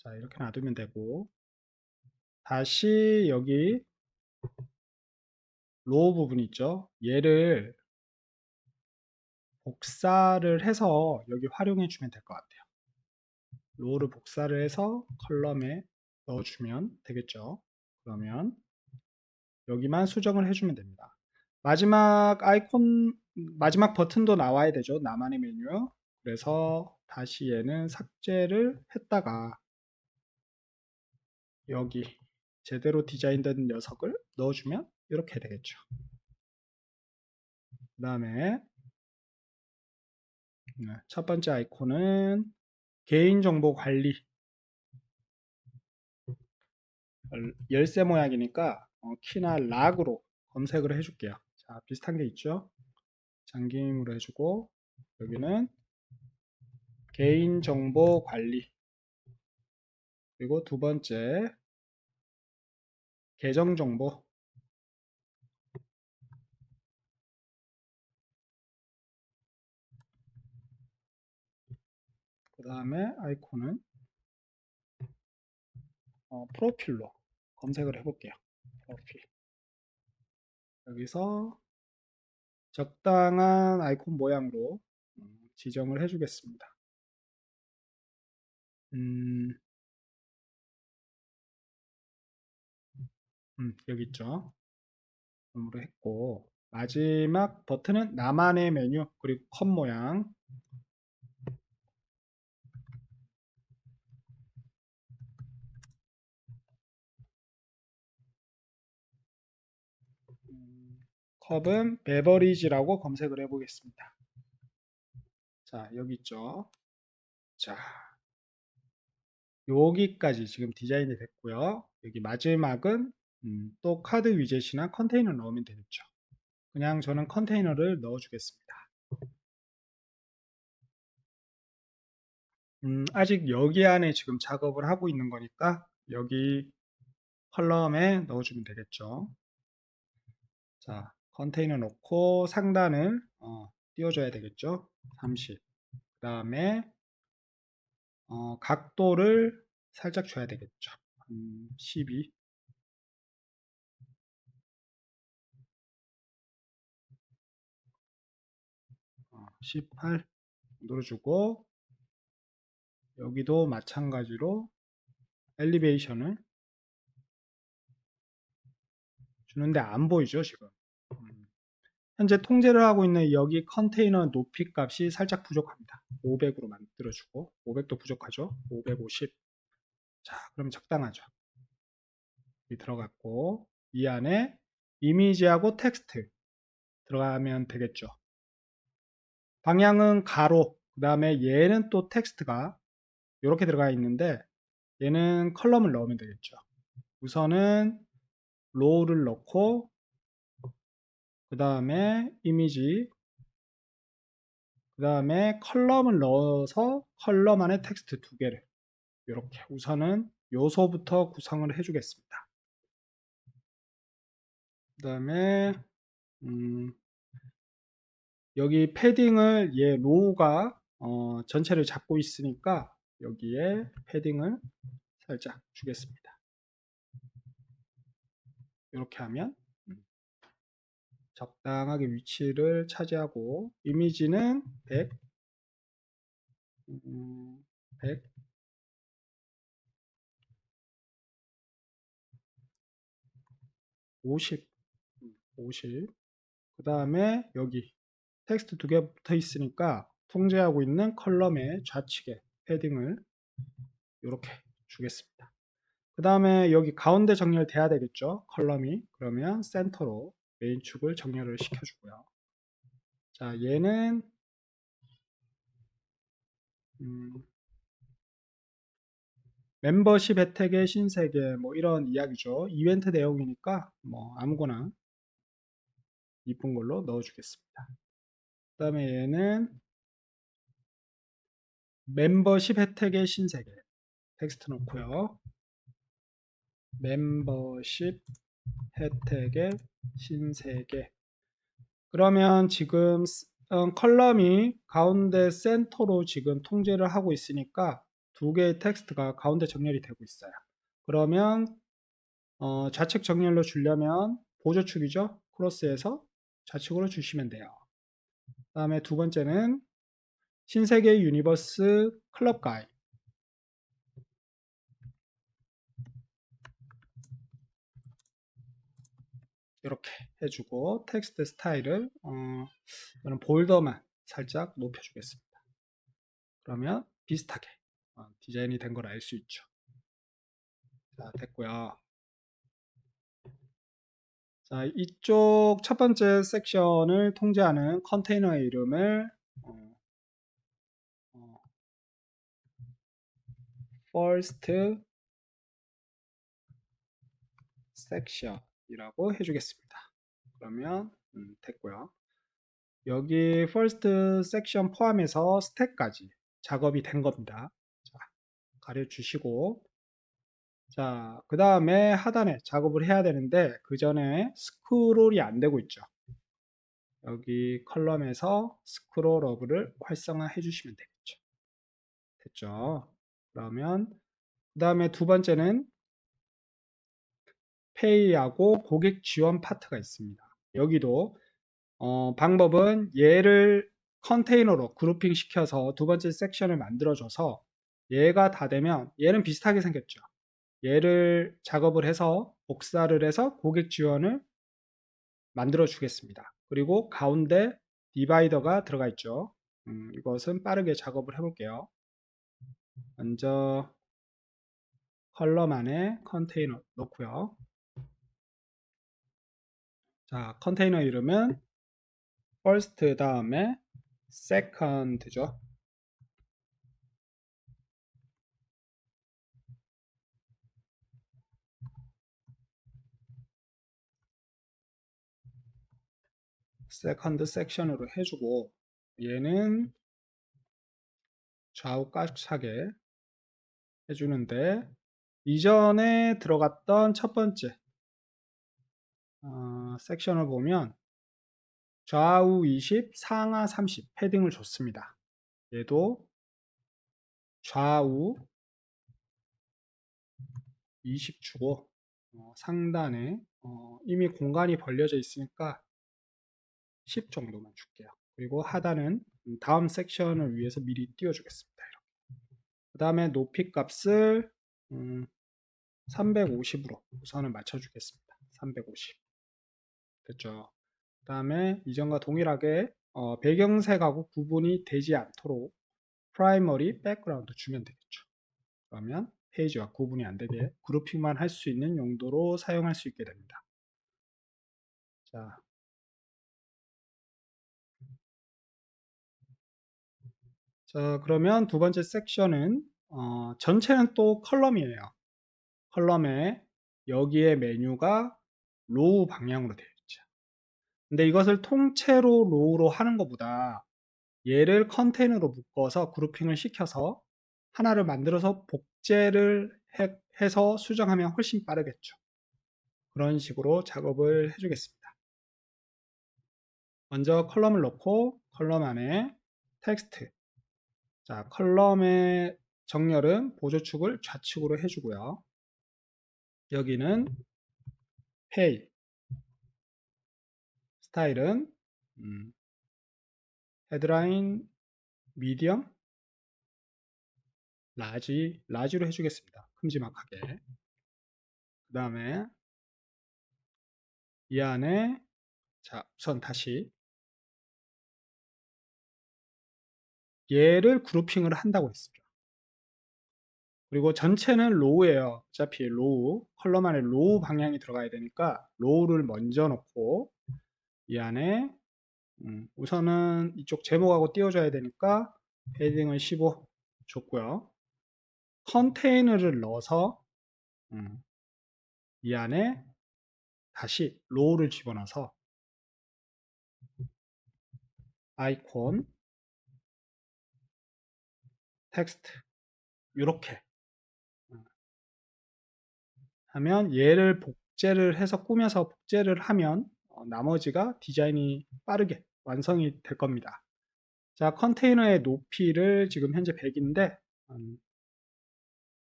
자, 이렇게 놔두면 되고, 다시 여기 로우 부분 있죠? 얘를 복사를 해서 여기 활용해 주면 될 것 같아요. 로우를 복사를 해서 컬럼에 넣어주면 되겠죠? 그러면 여기만 수정을 해주면 됩니다. 마지막 버튼도 나와야 되죠. 나만의 메뉴. 그래서 다시 얘는 삭제를 했다가 여기 제대로 디자인된 녀석을 넣어주면 이렇게 되겠죠. 그 다음에 첫 번째 아이콘은 개인정보 관리 열쇠 모양이니까 키나 락으로 검색을 해줄게요. 자, 비슷한 게 있죠. 잠김으로 해주고 여기는 개인정보 관리 그리고 두 번째 계정정보 그 다음에 아이콘은 프로필로 검색을 해볼게요. 프로필 여기서 적당한 아이콘 모양으로 지정을 해주겠습니다. 음, 여기 있죠. 으로 했고 마지막 버튼은 나만의 메뉴 그리고 컷 모양 컵은 베버리지라고 검색을 해 보겠습니다. 자, 여기 있죠. 자, 여기까지 지금 디자인이 됐고요. 여기 마지막은 또 카드 위젯이나 컨테이너 넣으면 되겠죠. 그냥 저는 컨테이너를 넣어 주겠습니다. 아직 여기 안에 지금 작업을 하고 있는 거니까 여기 컬럼에 넣어주면 되겠죠. 자, 컨테이너 넣고 상단을 띄워줘야 되겠죠. 30. 그 다음에 각도를 살짝 줘야 되겠죠. 12, 18 눌러주고 여기도 마찬가지로 엘리베이션을 주는데 안 보이죠 지금. 현재 통제를 하고 있는 여기 컨테이너 높이 값이 살짝 부족합니다. 500으로 만들어주고 500도 부족하죠. 550. 자, 그럼 적당하죠. 여기 들어갔고 이 안에 이미지하고 텍스트 들어가면 되겠죠. 방향은 가로, 그 다음에 얘는 또 텍스트가 이렇게 들어가 있는데 얘는 컬럼을 넣으면 되겠죠. 우선은 로우를 넣고 그 다음에 이미지 그 다음에 컬럼을 넣어서 컬럼 안에 텍스트 두 개를 이렇게 우선은 요소부터 구성을 해주겠습니다. 그 다음에 여기 패딩을 얘 로우가 전체를 잡고 있으니까 여기에 패딩을 살짝 주겠습니다. 이렇게 하면 적당하게 위치를 차지하고 이미지는 100, 100, 50, 50. 그 다음에 여기 텍스트 두 개 붙어 있으니까 통제하고 있는 컬럼의 좌측에 패딩을 이렇게 주겠습니다. 그 다음에 여기 가운데 정렬돼야 되겠죠. 컬럼이. 그러면 센터로 메인 축을 정렬을 시켜주고요. 자, 얘는 멤버십 혜택의 신세계 뭐 이런 이야기죠. 이벤트 내용이니까 뭐 아무거나 이쁜 걸로 넣어주겠습니다. 그 다음에 얘는 멤버십 혜택의 신세계 텍스트 넣고요. 멤버십 혜택의 신세계 그러면 지금 컬럼이 가운데 센터로 지금 통제를 하고 있으니까 두 개의 텍스트가 가운데 정렬이 되고 있어요. 그러면 좌측 정렬로 주려면 보조축이죠. 크로스해서 좌측으로 주시면 돼요. 그 다음에 두 번째는 신세계 유니버스 클럽 가이 이렇게 해주고 텍스트 스타일을 저는 볼더만 살짝 높여주겠습니다. 그러면 비슷하게 디자인이 된 걸 알 수 있죠. 자, 됐고요. 자, 이쪽 첫 번째 섹션을 통제하는 컨테이너의 이름을 first section이라고 해주겠습니다. 그러면 됐고요. 여기 first section 포함해서 스택까지 작업이 된 겁니다. 자, 가려주시고 자, 그 다음에 하단에 작업을 해야 되는데 그 전에 스크롤이 안 되고 있죠. 여기 컬럼에서 스크롤 어브를 활성화해 주시면 되겠죠. 됐죠? 그러면 그 다음에 두 번째는 페이하고 고객 지원 파트가 있습니다. 여기도 방법은 얘를 컨테이너로 그룹핑 시켜서 두 번째 섹션을 만들어줘서 얘가 다 되면 얘는 비슷하게 생겼죠. 얘를 작업을 해서 복사를 해서 고객 지원을 만들어 주겠습니다. 그리고 가운데 디바이더가 들어가 있죠. 이것은 빠르게 작업을 해볼게요. 먼저 컬럼 안에 컨테이너 넣고요. 자, 컨테이너 이름은 first 다음에 second죠. second section으로 해주고 얘는 좌우 까차게 해주는데 이전에 들어갔던 첫 번째 섹션을 보면 좌우 20, 상하 30 패딩을 줬습니다. 얘도 좌우 20 주고 상단에 이미 공간이 벌려져 있으니까 10 정도만 줄게요. 그리고 하단은 다음 섹션을 위해서 미리 띄워주겠습니다. 그 다음에 높이 값을 350으로 우선은 맞춰주겠습니다. 350 됐죠. 그 다음에 이전과 동일하게 배경색하고 구분이 되지 않도록 프라이머리 백그라운드 주면 되겠죠. 그러면 페이지와 구분이 안 되게 그룹핑만 할 수 있는 용도로 사용할 수 있게 됩니다. 자, 그러면 두 번째 섹션은 전체는 또 컬럼이에요. 컬럼에 여기에 메뉴가 로우 방향으로 되어 있죠. 근데 이것을 통째로 로우로 하는 것보다 얘를 컨테이너로 묶어서 그룹핑을 시켜서 하나를 만들어서 복제를 해서 수정하면 훨씬 빠르겠죠. 그런 식으로 작업을 해주겠습니다. 먼저 컬럼을 넣고 컬럼 안에 텍스트. 자, 컬럼의 정렬은 보조축을 좌측으로 해주고요. 여기는 페이. 스타일은 헤드라인 미디엄 라지로 해주겠습니다. 큼지막하게. 그 다음에 이 안에 자, 우선 다시 얘를 그룹핑을 한다고 했습니다. 그리고 전체는 로우예요. 어차피 로우, 컬럼 안에 로우 방향이 들어가야 되니까 로우를 먼저 넣고 이 안에 우선은 이쪽 제목하고 띄워줘야 되니까 헤딩을 15 줬고요. 컨테이너를 넣어서 이 안에 다시 로우를 집어넣어서 아이콘, 텍스트 이렇게 하면 얘를 복제를 해서 꾸며서 복제를 하면 나머지가 디자인이 빠르게 완성이 될 겁니다. 자, 컨테이너의 높이를 지금 현재 100인데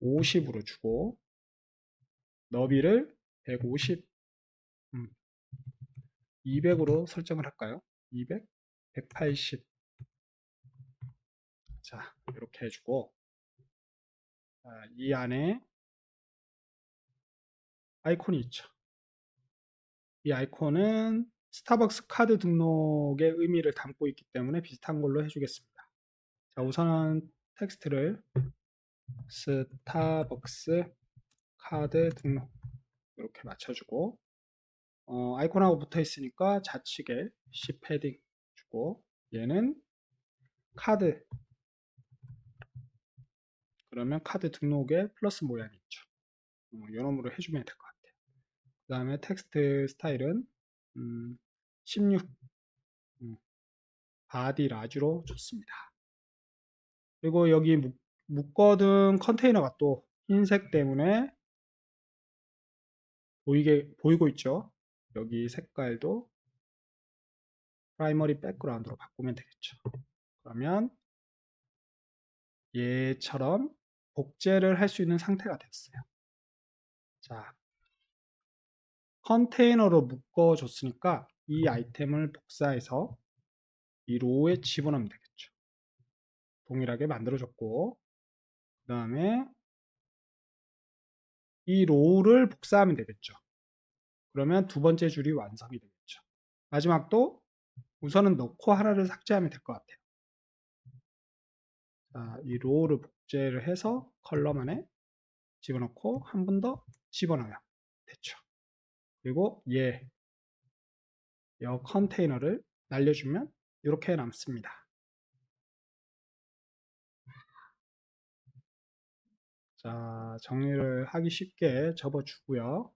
50으로 주고 너비를 150, 200으로 설정을 할까요? 200, 180. 자, 이렇게 해주고 이 안에 아이콘이 있죠. 이 아이콘은 스타벅스 카드 등록의 의미를 담고 있기 때문에 비슷한 걸로 해주겠습니다. 자, 우선 텍스트를 스타벅스 카드 등록 이렇게 맞춰주고 아이콘하고 붙어 있으니까 좌측에 C 패딩 주고 얘는 카드, 그러면 카드 등록에 플러스 모양이 있죠. 요놈으로 해주면 될 것 같아요. 그 다음에 텍스트 스타일은 16 바디 라지로 좋습니다. 그리고 여기 묶어둔 컨테이너가 또 흰색 때문에 보이고 있죠. 여기 색깔도 프라이머리 백그라운드로 바꾸면 되겠죠. 그러면 얘처럼 복제를 할 수 있는 상태가 됐어요. 자, 컨테이너로 묶어줬으니까 이 아이템을 복사해서 이 로우에 집어넣으면 되겠죠. 동일하게 만들어줬고 그 다음에 이 로우를 복사하면 되겠죠. 그러면 두 번째 줄이 완성이 되겠죠. 마지막도 우선은 넣고 하나를 삭제하면 될 것 같아요. 자, 이 로우를 복제를 해서 컬럼 안에 집어넣고 한 번 더 집어넣어요. 됐죠. 그리고 이 컨테이너를 날려주면 이렇게 남습니다. 자, 정리를 하기 쉽게 접어주고요.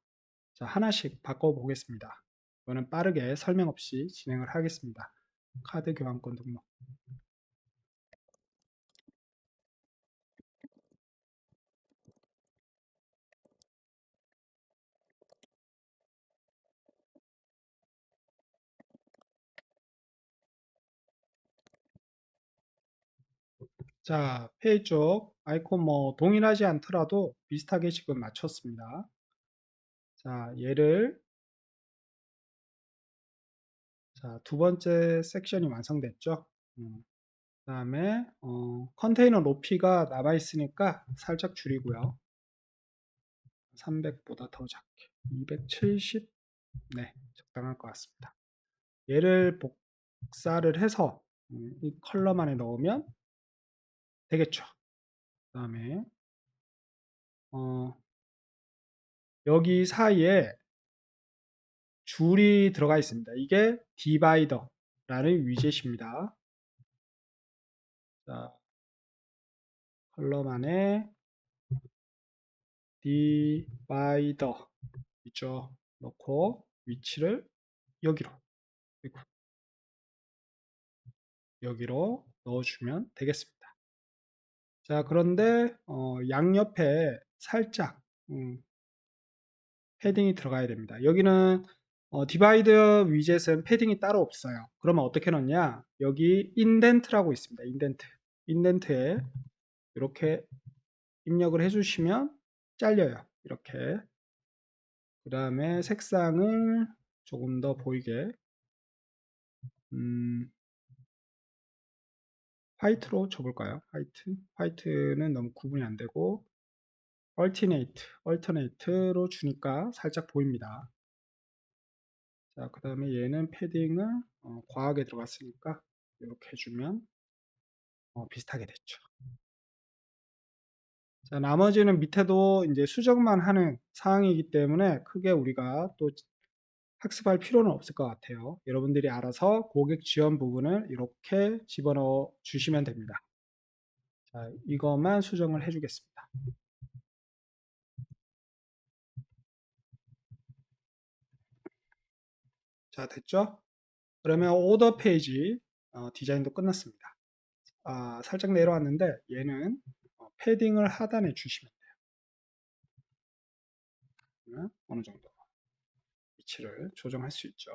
자, 하나씩 바꿔보겠습니다. 이거는 빠르게 설명 없이 진행을 하겠습니다. 카드 교환권 등록. 자, 페이지 쪽 아이콘 뭐 동일하지 않더라도 비슷하게 지금 맞췄습니다. 자, 얘를 자, 두 번째 섹션이 완성됐죠. 그다음에 컨테이너 높이가 남아 있으니까 살짝 줄이고요. 300보다 더 작게 270. 네, 적당할 것 같습니다. 얘를 복사를 해서 이 컬럼 안에 넣으면 되겠죠. 그다음에 여기 사이에 줄이 들어가 있습니다. 이게 디바이더라는 위젯입니다. 자, 컬럼 안에 디바이더 있죠. 넣고 위치를 여기로 그리고 여기로 넣어주면 되겠습니다. 자, 그런데 양옆에 살짝 패딩이 들어가야 됩니다. 여기는 디바이더 위젯은 패딩이 따로 없어요. 그러면 어떻게 넣냐? 여기 인덴트라고 있습니다. 인덴트에 이렇게 입력을 해주시면 잘려요. 이렇게. 그 다음에 색상을 조금 더 보이게 화이트로 줘볼까요? 화이트는 너무 구분이 안 되고 얼터네이트로 주니까 살짝 보입니다. 자, 그 다음에 얘는 패딩을 과하게 들어갔으니까 이렇게 해주면 비슷하게 됐죠. 자, 나머지는 밑에도 이제 수정만 하는 사항이기 때문에 크게 우리가 또 학습할 필요는 없을 것 같아요. 여러분들이 알아서 고객 지원 부분을 이렇게 집어넣어 주시면 됩니다. 자, 이것만 수정을 해주겠습니다. 자, 됐죠? 그러면 오더 페이지 디자인도 끝났습니다. 살짝 내려왔는데 얘는 패딩을 하단에 주시면 돼요. 그러면 어느 정도 위치를 조정할 수 있죠.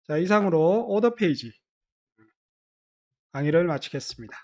자, 이상으로 오더 페이지 강의를 마치겠습니다.